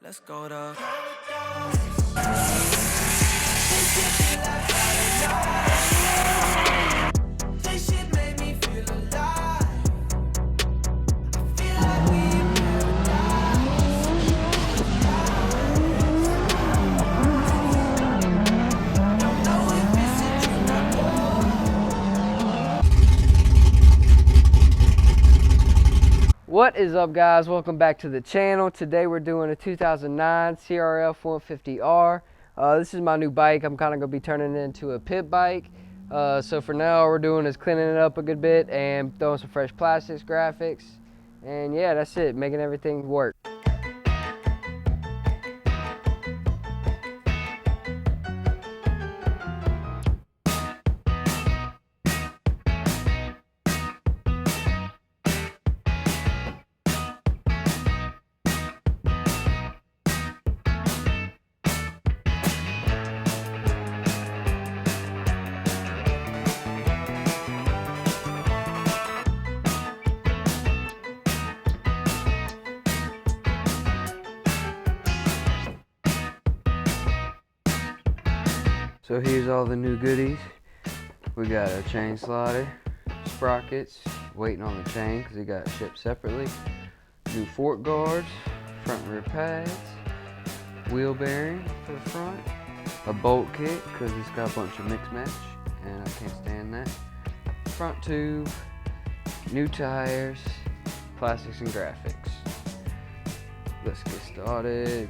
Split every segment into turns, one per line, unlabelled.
Let's go to this shit made me feel alive. I feel like we in paradise. Don't know if it's a dream or
What is up, guys? Welcome back to the channel. Today we're doing a 2009 CRF150R. This is my new bike. I'm kind of going to be turning it into a pit bike. So for now, all we're doing is cleaning it up a good bit and throwing some fresh plastics, graphics. And yeah, that's it, making everything work. So here's all the new goodies. We got a chain slider, sprockets, waiting on the chain because it got shipped separately. New fork guards, front and rear pads, wheel bearing for the front, a bolt kit because it's got a bunch of mix match and I can't stand that. Front tube, new tires, plastics and graphics. Let's get started.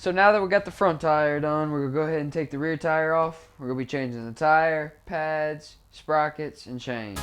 So now that we got the front tire done, we're gonna go ahead and take the rear tire off. We're gonna be changing the tire, pads, sprockets, and chain.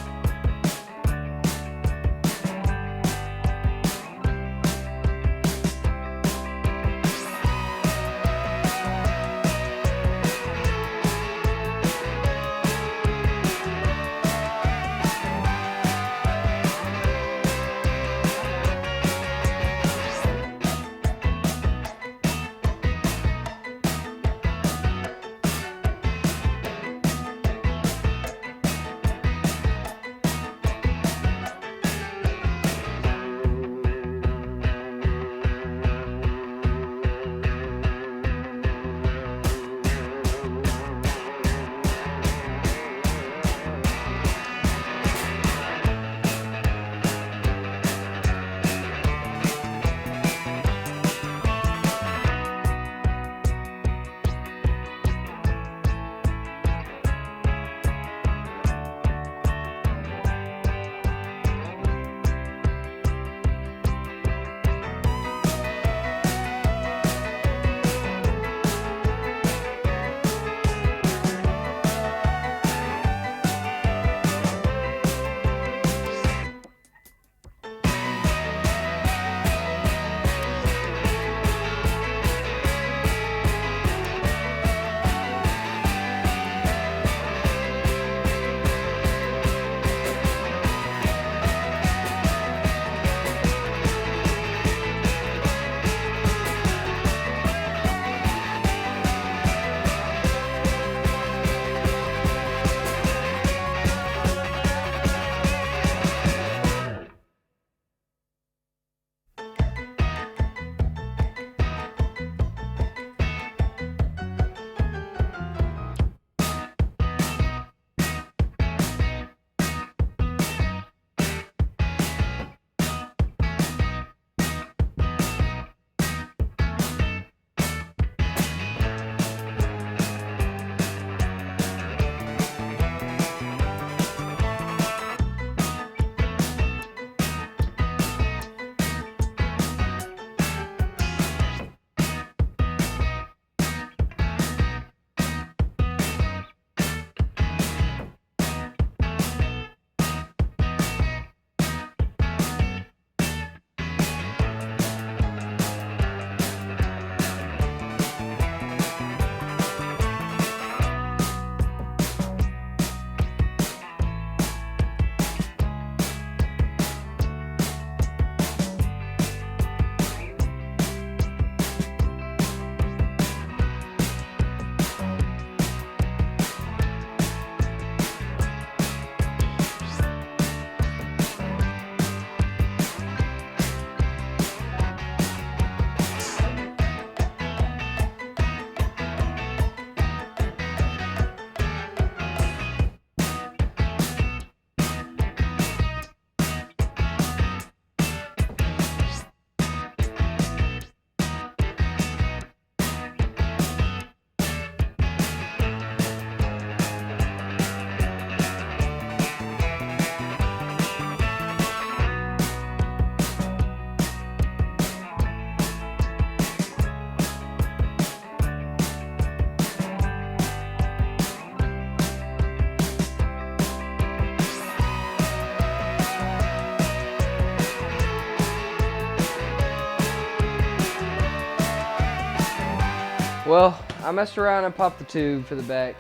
Well, I messed around and popped the tube for the back.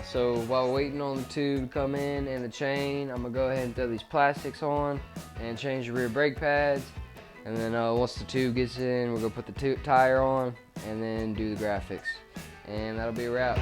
So while waiting on the tube to come in and the chain, I'm gonna go ahead and throw these plastics on and change the rear brake pads. And then once the tube gets in, we're gonna put the tire on and then do the graphics. And that'll be a wrap.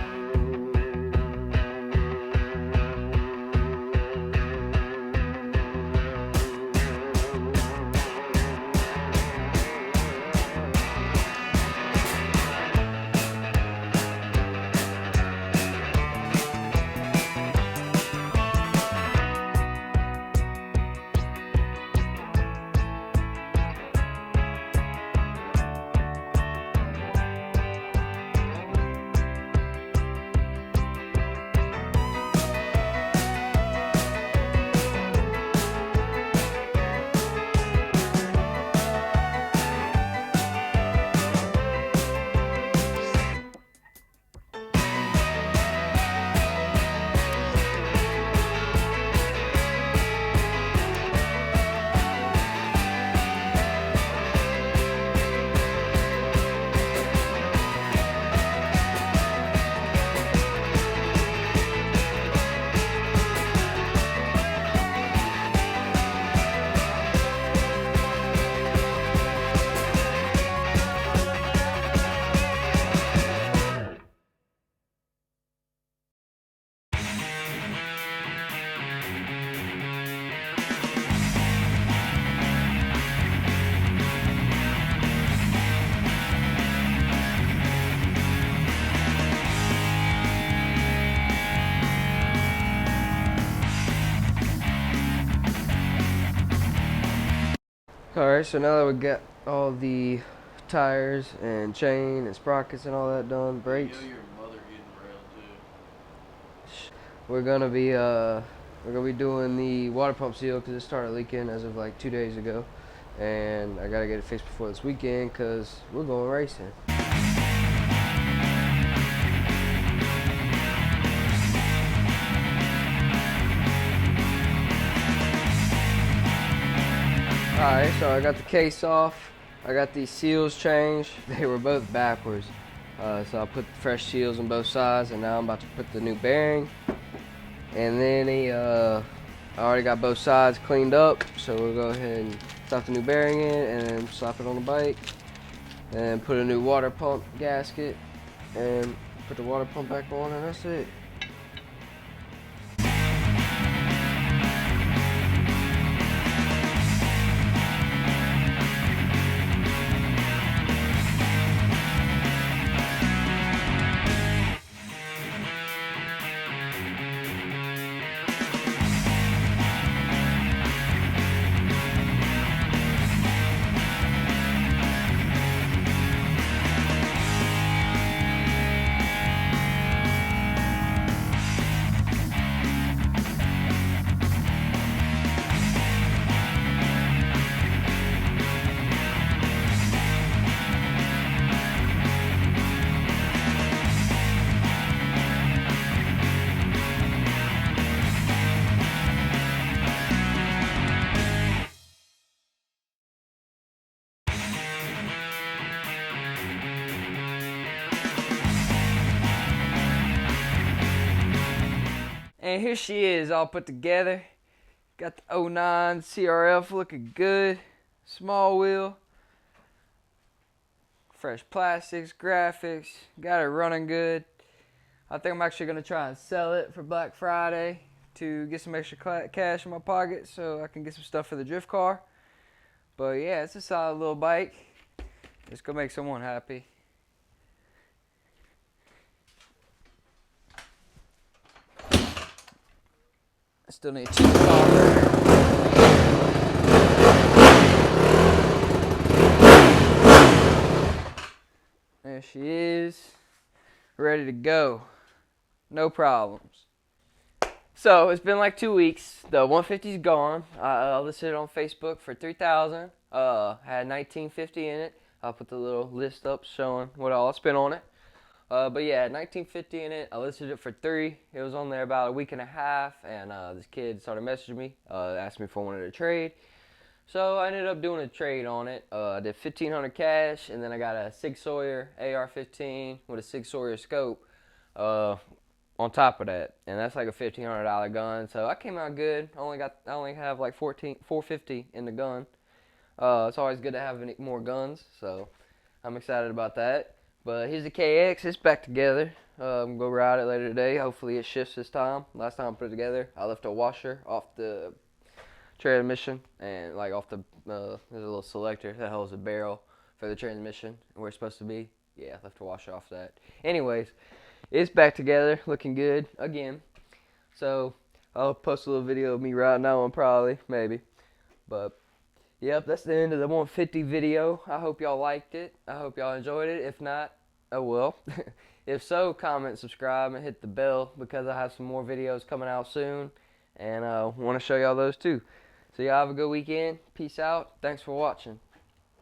Alright, so now that we got all the tires and chain and sprockets and all that done, brakes,
You know your mother getting railed too.
we're gonna be doing the water pump seal because it started leaking as of like 2 days ago, and I gotta get it fixed before this weekend because we're going racing. Alright, so I got the case off. I got these seals changed. They were both backwards. So I put fresh seals on both sides, and now I'm about to put the new bearing. And then I already got both sides cleaned up, so we'll go ahead and slap the new bearing in and then slap it on the bike. And put a new water pump gasket and put the water pump back on, and that's it. And here she is, all put together. Got the 09 CRF looking good. Small wheel. Fresh plastics, graphics. Got it running good. I think I'm actually going to try and sell it for Black Friday to get some extra cash in my pocket so I can get some stuff for the drift car. But yeah, it's a solid little bike. It's going to make someone happy. I still need to check the carburetor. There she is, ready to go. No problems. So it's been like 2 weeks. The 150's gone. I listed it on Facebook for $3,000. Had 1950 in it. I'll put the little list up showing what all I spent on it. But yeah, 1950 in it. I listed it for $3,000. It was on there about a week and a half, and this kid started messaging me, asked me if I wanted to trade. So I ended up doing a trade on it. I did $1,500 cash, and then I got a Sig Sauer AR-15 with a Sig Sauer scope on top of that, and that's like a $1,500 gun. So I came out good. I only have like $450 in the gun. It's always good to have more guns, so I'm excited about that. But here's the KX. It's back together. I'm gonna go ride it later today. Hopefully it shifts this time. Last time I put it together, I left a washer off the transmission, and like off the there's a little selector that holds a barrel for the transmission where it's supposed to be. Yeah, I left a washer off that. Anyways, it's back together, looking good again. So I'll post a little video of me riding that one, probably, maybe. But yep, that's the end of the 150 video. I hope y'all liked it. I hope y'all enjoyed it. If not, oh well. If so, comment, subscribe, and hit the bell because I have some more videos coming out soon, and I want to show y'all those too. So y'all have a good weekend. Peace out. Thanks for watching.